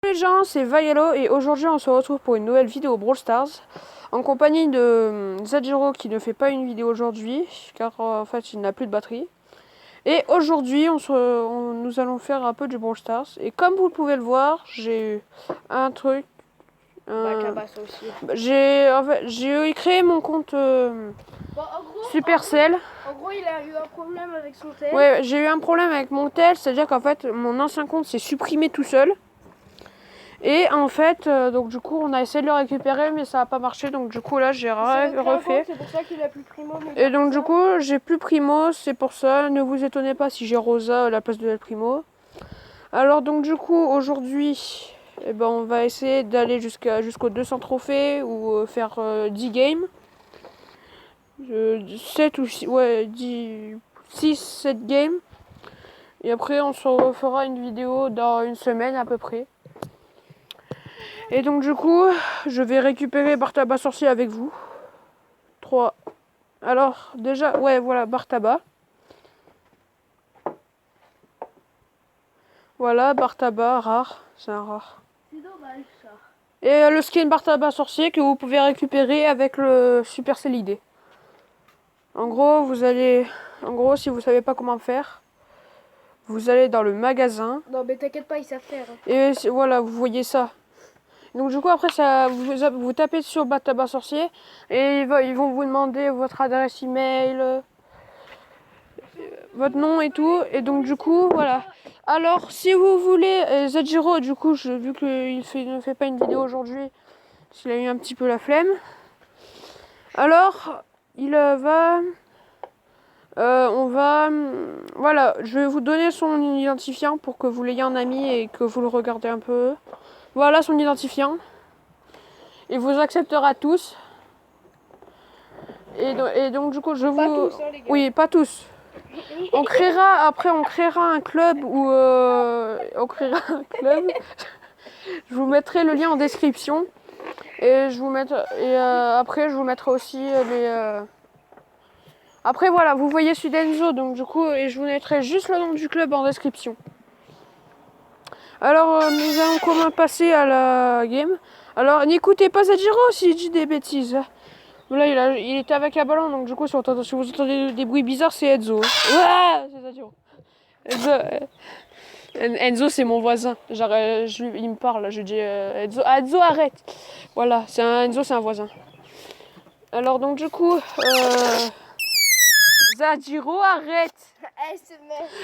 Salut les gens, c'est Vaiello et aujourd'hui on se retrouve pour une nouvelle vidéo Brawl Stars en compagnie de Zajiro qui ne fait pas une vidéo aujourd'hui car en fait il n'a plus de batterie. Et aujourd'hui nous allons faire un peu du Brawl Stars et comme vous pouvez le voir j'ai eu un truc. J'ai créé mon compte Supercell. En gros, il a eu un problème avec son tel. Ouais, j'ai eu un problème avec mon tel, c'est-à-dire qu'en fait mon ancien compte s'est supprimé tout seul. Et en fait, donc du coup, on a essayé de le récupérer, mais ça n'a pas marché. Donc du coup, là, j'ai refait. C'est pour ça qu'il a plus Primo. Et donc du coup, j'ai plus Primo, c'est pour ça. Ne vous étonnez pas si j'ai Rosa à la place de El Primo. Alors donc du coup, aujourd'hui, eh ben, on va essayer d'aller jusqu'aux 200 trophées ou faire 10 games. 7 ou 6, ouais, 6, 7 games. Et après, on se refera une vidéo dans une semaine à peu près. Et donc du coup, je vais récupérer Bartaba sorcier avec vous. 3. Alors déjà, ouais voilà, Bartaba. Voilà, Bartaba, rare. C'est un rare. C'est dommage ça. Et le skin Bartaba sorcier que vous pouvez récupérer avec le Supercell ID. En gros, si vous savez pas comment faire, vous allez dans le magasin. Non mais t'inquiète pas, ils savent faire. Et voilà, vous voyez ça. Donc du coup après ça, vous tapez sur Bartaba sorcier et ils vont vous demander votre adresse email, votre nom et tout. Et donc du coup voilà. Alors si vous voulez Zajiro, du coup vu qu'il ne fait pas une vidéo aujourd'hui, parce qu'il a eu un petit peu la flemme. Alors voilà, je vais vous donner son identifiant pour que vous l'ayez en ami et que vous le regardez un peu. Voilà son identifiant. Il vous acceptera tous. Et donc du coup je Pas vous... tous, hein, les gars. Oui, pas tous. On créera un club où on créera un club. Je vous mettrai le lien en description. Et après je vous mettrai aussi les... Après voilà, vous voyez celui d'Enzo, donc du coup, et je vous mettrai juste le nom du club en description. Alors nous allons passer à la game. Alors n'écoutez pas Zajiro s'il dit des bêtises. Là il était avec un ballon, donc du coup si vous entendez des bruits bizarres, c'est Enzo. Ouais, c'est Zajiro. Enzo c'est mon voisin. Il me parle, je dis Enzo, Enzo arrête. Voilà, Enzo c'est un voisin. Alors donc du coup, Zajiro arrête.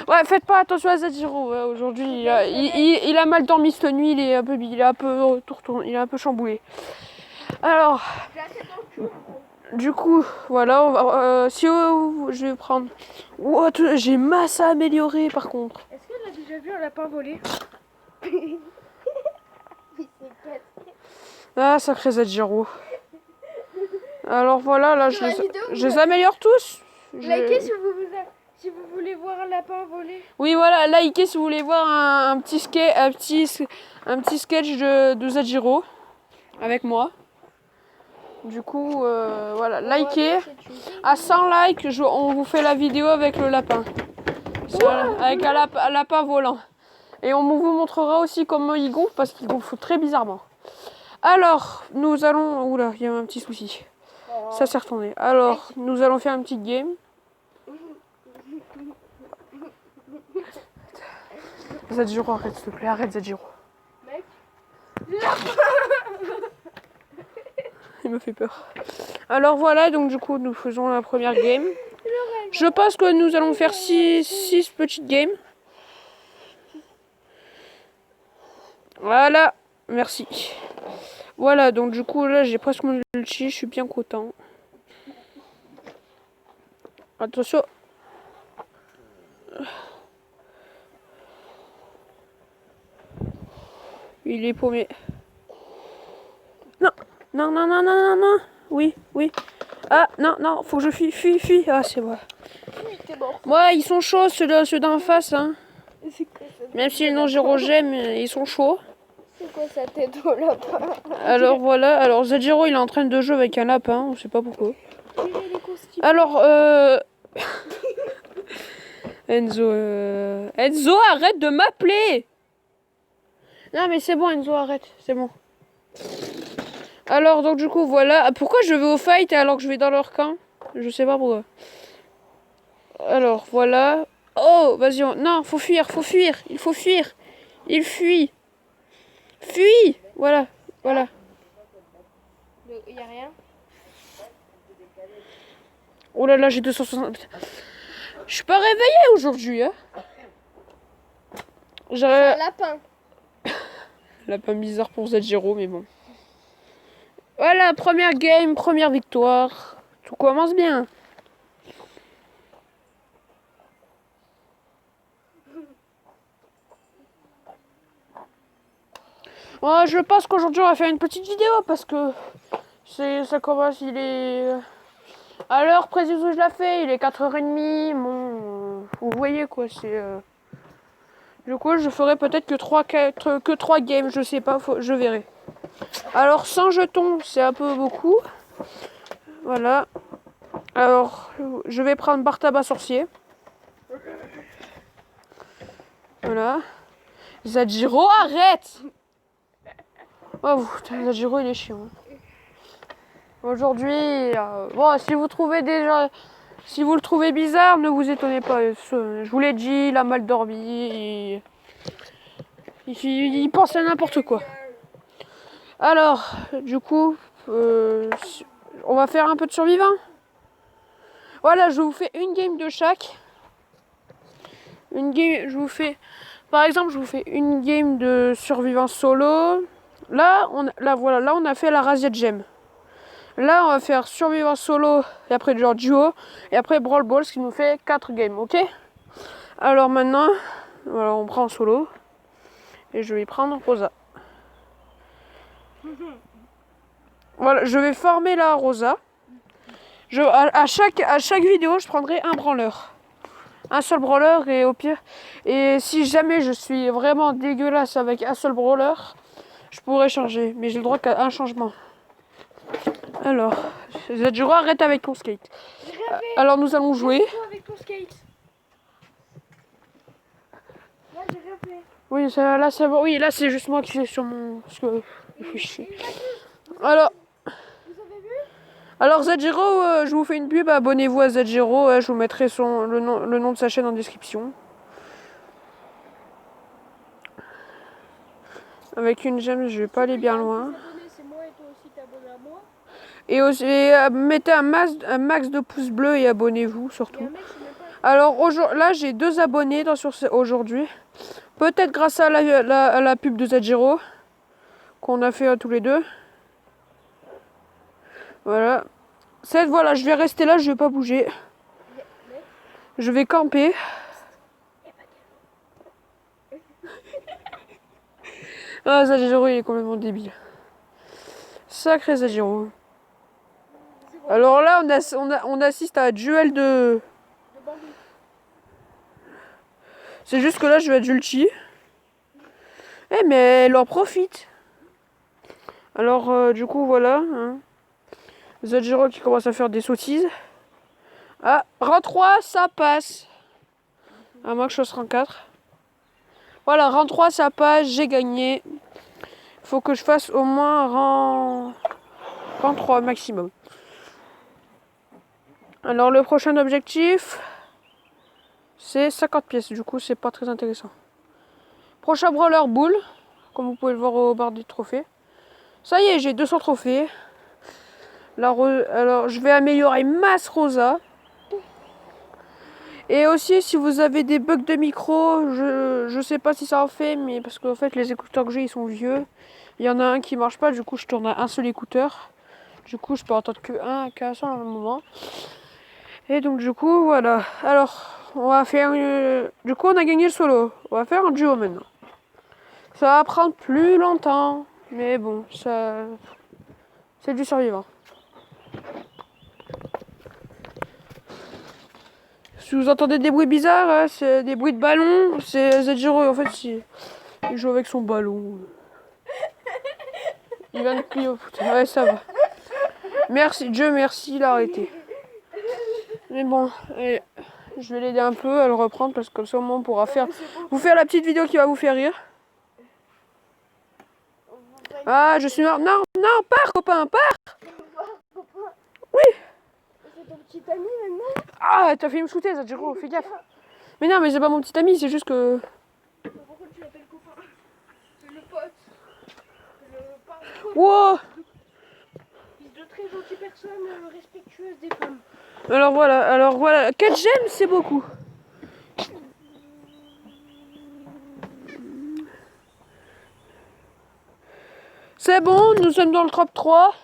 Ouais, faites pas attention à Zajiro. Ouais, aujourd'hui, il a mal dormi cette nuit. Il est un peu chamboulé. Alors, du coup, voilà. Je vais prendre. Oh, j'ai masse à améliorer par contre. Est-ce qu'elle a déjà vu un lapin voler? Ah, sacré Zajiro. Alors voilà, là, je les améliore tous. Likez si vous voulez voir un lapin voler. Oui, voilà, likez si vous voulez voir un petit sketch de Zajiro avec moi. Du coup, voilà, likez. À 100 likes, on vous fait la vidéo avec le lapin. Avec un lapin volant. Et on vous montrera aussi comment il gonfle parce qu'il gonfle très bizarrement. Alors, nous allons... Oula, il y a un petit souci. Ça s'est retourné. Alors, nous allons faire une petite game. Zajiro, arrête s'il te plaît, arrête Zajiro. Mec. Il me fait peur. Alors voilà, donc du coup nous faisons la première game. Je pense que nous allons faire 6 petites games. Voilà, merci. Voilà, donc du coup là j'ai presque mon ulti, je suis bien content. Attention. Il est paumé. Non, non, non, non, non, non, non. Oui, oui. Ah, non, non, faut que je fuis. Ah, c'est vrai. Ouais, ils sont chauds, ceux d'en face, hein. Même si le nom Zajiro j'aime, ils sont chauds. C'est quoi sa tête au lapin? Alors voilà, alors Zajiro il est en train de jouer avec un lapin, on sait pas pourquoi. Alors Enzo, arrête de m'appeler. Non mais c'est bon Enzo, arrête, c'est bon. Alors donc du coup voilà. Pourquoi je vais au fight alors que je vais dans leur camp? Je sais pas pourquoi. Alors voilà. Oh, vas-y, non, faut fuir, il faut fuir. Il fuit. Fuis. Voilà, voilà. Il y a rien. Oh là là, j'ai 260. Je suis pas réveillée aujourd'hui, hein. Un J'aurais... lapin. Lapin bizarre pour Z0, mais bon. Voilà, première game, première victoire. Tout commence bien. Oh, je pense qu'aujourd'hui on va faire une petite vidéo parce que ça commence, il est à l'heure précise où je la fais, il est 4h30. Bon, vous voyez quoi, c'est du coup, je ferai peut-être que 3 games, je sais pas, je verrai. Alors, 100 jetons, c'est un peu beaucoup. Voilà. Alors, je vais prendre bar tabac sorcier. Voilà. Zadjiro, arrête! Oh, putain, Zadjiro, il est chiant. Aujourd'hui, bon, si vous le trouvez bizarre, ne vous étonnez pas. Je vous l'ai dit, il a mal dormi. Il pense à n'importe quoi. Alors, du coup, on va faire un peu de survivant. Voilà, je vous fais une game de chaque. Une game, par exemple, je vous fais une game de survivant solo. Là, on a fait la razzia de gemme. Là, on va faire survivant solo et après genre duo et après brawl ball, ce qui nous fait 4 games, ok? Alors maintenant, voilà, on prend solo et je vais prendre Rosa. Voilà, je vais former la Rosa. À chaque vidéo, je prendrai un branleur. Un seul brawler et au pire. Et si jamais je suis vraiment dégueulasse avec un seul brawler, je pourrais changer. Mais j'ai le droit qu'à un changement. Alors, Zadjiro, arrête avec ton skate. Alors nous allons jouer. Avec ton skate. Là, j'ai rien fait. Oui, là ça va. Oui, là c'est juste moi qui suis sur mon. Parce que je suis chier. Alors. Vous avez vu? Alors Zadjiro, je vous fais une pub, abonnez-vous à Zadjiro, je vous mettrai le nom de sa chaîne en description. Avec une gemme, je vais pas aller bien loin. C'est moi et toi aussi t'abonnes à moi. Et aussi, mettez un max de pouces bleus et abonnez-vous surtout. Alors là j'ai 2 abonnés aujourd'hui. Peut-être grâce à la pub de Zadjiro qu'on a fait tous les deux. Voilà. Voilà, je vais rester là, je vais pas bouger. Je vais camper. Ah, Zadjiro, il est complètement débile. Sacré Zadjiro. Alors là, on assiste à un duel de... C'est juste que là, je vais être ulti. Eh, mais elle en profite. Alors, du coup, voilà. Hein. Zadjiro qui commence à faire des sottises. Ah, rang 3, ça passe. À moins que je fasse rang 4. Voilà, rang 3, ça passe, j'ai gagné. Faut que je fasse au moins rang 3 maximum. Alors, le prochain objectif, c'est 50 pièces. Du coup, c'est pas très intéressant. Prochain brawler boule, comme vous pouvez le voir au bar des trophées. Ça y est, j'ai 200 trophées. Alors, je vais améliorer masse Rosa. Et aussi, si vous avez des bugs de micro, je sais pas si ça en fait, mais parce qu'en fait, les écouteurs que j'ai, ils sont vieux. Il y en a un qui marche pas, du coup, je tourne à un seul écouteur. Du coup, je peux entendre qu'un seul en même moment. Et donc, du coup, voilà. Alors, on va faire... Du coup, on a gagné le solo. On va faire un duo maintenant. Ça va prendre plus longtemps. Mais bon, ça... C'est du survivant. Si vous entendez des bruits bizarres, hein, c'est des bruits de ballon. C'est Zadjiro, en fait, il joue avec son ballon. Il vient de plier au foot. Ouais, ça va. Merci, Dieu merci, il a arrêté. Mais bon, allez, je vais l'aider un peu à le reprendre parce que comme ça, au moins, on pourra vous faire la petite vidéo qui va vous faire rire. Ah, je suis mort. Non, non, pars, copain, pars. Oui. C'est ton petit ami maintenant. Ah, t'as fait me shooter, Zadjiro, fais gaffe. Mais non, mais c'est pas mon petit ami, c'est juste que... Pourquoi tu l'appelles copain? C'est le pote. C'est le parle Wow. fils de très gentille personne respectueuse des femmes. Alors voilà, 4 gemmes, c'est beaucoup. C'est bon, nous sommes dans le top 3.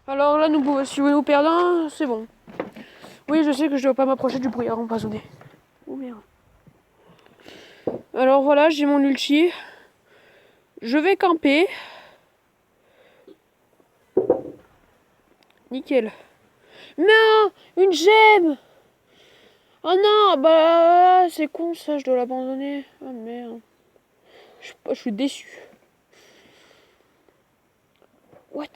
Alors là, si nous perdons, c'est bon. Oui, je sais que je dois pas m'approcher du brouillard empoisonné. Oh merde. Alors voilà, j'ai mon ulti. Je vais camper. Nickel. Non, une gemme. Oh non, bah c'est con ça, je dois l'abandonner. Oh merde. Je suis déçu. What?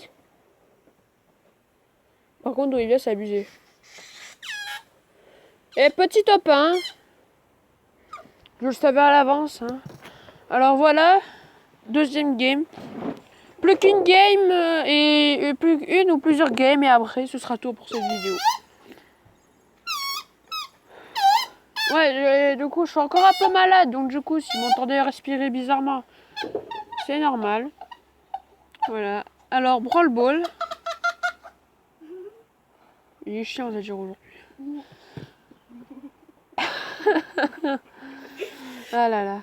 Par contre, d'où il vient, c'est abusé. Et petit top 1. Je le savais à l'avance. Hein. Alors voilà, deuxième game. Plus qu'une game et plus qu'une ou plusieurs games et après ce sera tout pour cette vidéo. Ouais, du coup je suis encore un peu malade donc du coup si vous m'entendez respirer bizarrement, c'est normal. Voilà. Alors Brawl Ball. Il est chiant à dire aujourd'hui. Ah là là.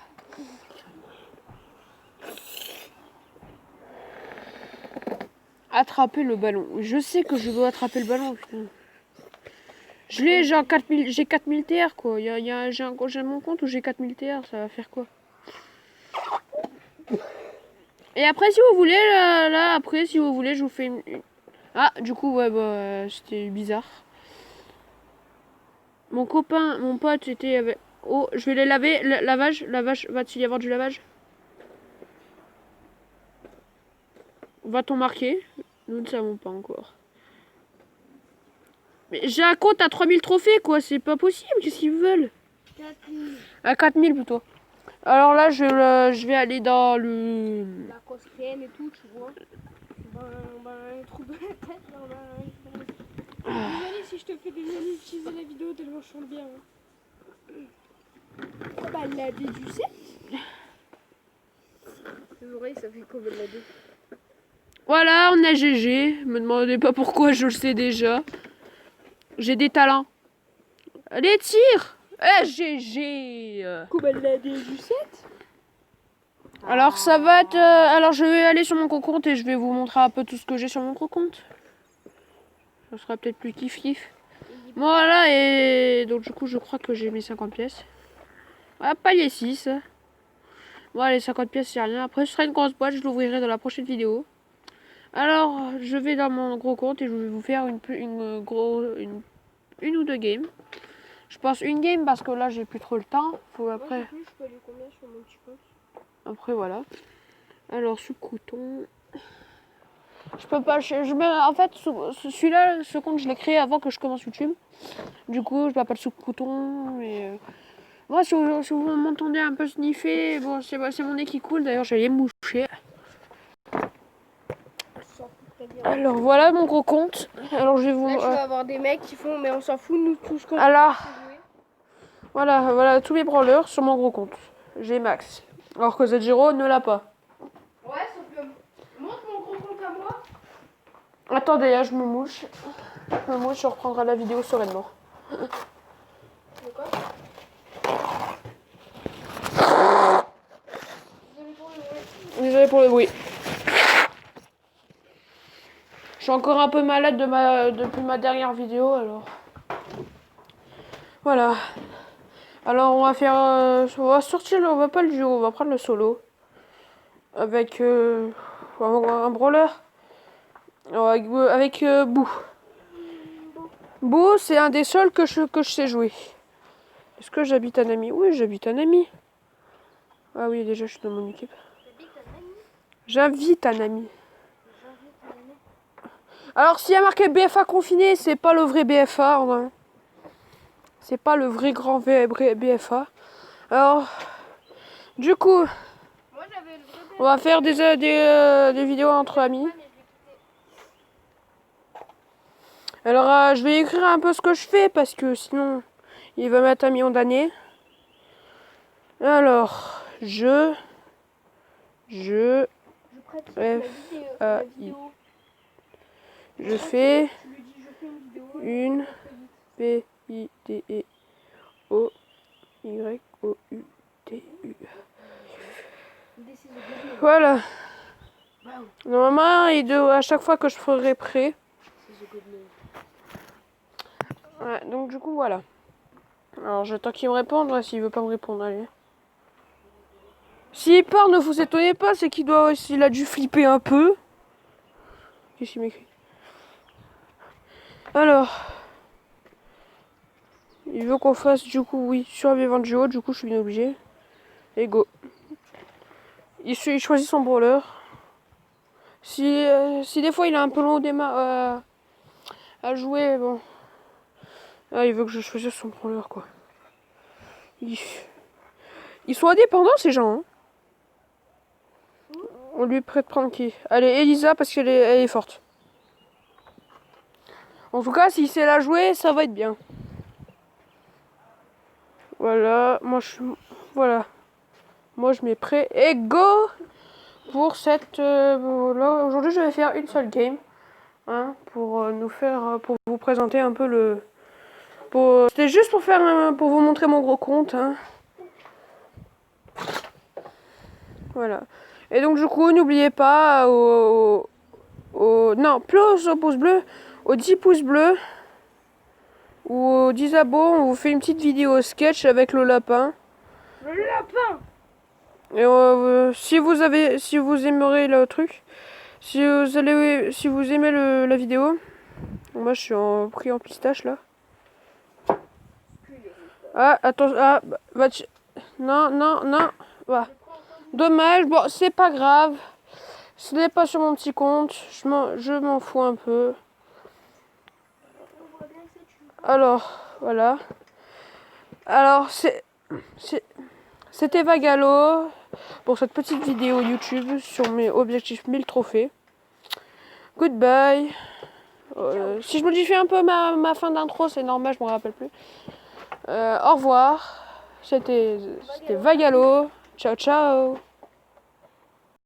Attraper le ballon. Je sais que je dois attraper le ballon, putain. Je l'ai, j'ai 4000 TR quoi. J'ai mon compte où j'ai 4000 TR, ça va faire quoi? Et après si vous voulez, là après si vous voulez, je vous fais une... Ah, du coup, ouais, bah, c'était bizarre. Mon copain, mon pote était avec... Oh, je vais les laver. Lavage, va-t-il y avoir du lavage? Va-t-on marquer? Nous ne savons pas encore. Mais j'ai un compte à 3000 trophées, quoi. C'est pas possible. Qu'est-ce qu'ils veulent? 4000. À 4000 plutôt. Alors là, je vais aller dans le... La costienne et tout, tu vois. Un trou de la tête, là, désolé si je te fais démonétiser la vidéo tellement je chante bien. Oh bah la D du 7. Les oreilles, ça fait comme la D. Voilà, on a GG. Me demandez pas pourquoi, je le sais déjà. J'ai des talents. Allez, tire. GG. Comme la D du 7. Alors ça va être... alors je vais aller sur mon compte et je vais vous montrer un peu tout ce que j'ai sur mon compte. Ça sera peut-être plus kiff. Voilà, et donc du coup je crois que j'ai mis 50 pièces. Ah, pas les 6. Bon, les 50 pièces c'est rien. Après ce sera une grosse boîte, je l'ouvrirai dans la prochaine vidéo. Alors je vais dans mon gros compte et je vais vous faire une ou deux games. Je pense une game parce que là j'ai plus trop le temps. Faut après... Moi, je peux aller combien sur mon petit compte? Après voilà. Alors sous couton. Je peux pas. En fait, celui-là, ce compte, je l'ai créé avant que je commence YouTube. Du coup, je m'appelle sous couton. Et moi, si vous m'entendez un peu sniffer, bon, c'est mon nez qui coule. D'ailleurs, j'allais me moucher. Alors voilà mon gros compte. Alors je vais vous. Là, tu vas avoir des mecs qui font, mais on s'en fout, nous tous qu'on. Alors voilà tous mes brawlers sur mon gros compte. J'ai max. Alors que Zedjiro ne l'a pas. Ouais, sauf que. Montre mon gros compte à moi. Attendez, là, je me mouche. Je reprendrai la vidéo sereinement. De quoi? Désolé pour le bruit. Je suis encore un peu malade depuis ma dernière vidéo, alors. Voilà. Alors on va faire... on va sortir, on va pas le duo, on va prendre le solo. Avec un brawler. Avec Boo. Boo, c'est un des seuls que je sais jouer. Est-ce que j'habite un ami? Oui, j'habite un ami. Ah oui, déjà je suis dans mon équipe. J'invite un ami. Alors s'il y a marqué BFA confiné, c'est pas le vrai BFA. Hein. C'est pas le vrai grand BFA. Alors, du coup... Moi j'avais le vrai On va faire des vidéos entre amis. Alors, je vais écrire un peu ce que je fais parce que sinon, il va mettre un million d'années. Alors, je pratique F, la A, I. vidéo. Je fais Tu lui dis, je fais une vidéo. une P, I, D, E, O, Y, O, U, T, U. Voilà. Normalement, à chaque fois que je ferai prêt. Ouais, donc du coup, voilà. Alors, j'attends qu'il me réponde. Ouais, s'il veut pas me répondre, allez. S'il part, ne vous étonnez pas, c'est qu'il a dû flipper un peu. Qu'est-ce qu'il m'écrit? Alors, il veut qu'on fasse, du coup, oui, survivant du haut. Du coup, je suis bien obligé. Et go. Il choisit son brawler. Si des fois il a un peu long au démarrage à jouer, bon. Ah, il veut que je choisisse son brawler, quoi. Ils sont indépendants, ces gens. Hein. On lui prête prendre qui? Allez, Elisa, parce qu'elle est forte. En tout cas, s'il sait la jouer, ça va être bien. Voilà, voilà. Moi, je mets prêt. Et go! Pour cette... là, aujourd'hui, je vais faire une seule game. Hein, pour pour vous présenter un peu le... C'était juste pour vous montrer mon gros compte. Hein. Voilà. Et donc, du coup, n'oubliez pas non, plus aux pouces bleus, aux 10 pouces bleus ou aux 10 abos, on vous fait une petite vidéo sketch avec le lapin. Le lapin! Et si vous aimerez le truc, si vous aimez la vidéo, moi je suis pris en pistache là. Ah, attends, non, non, non, bah. Dommage, bon, c'est pas grave. Ce n'est pas sur mon petit compte, je m'en fous un peu. Alors, voilà. Alors, c'était Vagalo pour cette petite vidéo YouTube sur mes objectifs 1000 trophées. Goodbye. Si je modifie un peu ma fin d'intro, c'est normal, je me rappelle plus. Au revoir. C'était Vagalo. Ciao, ciao.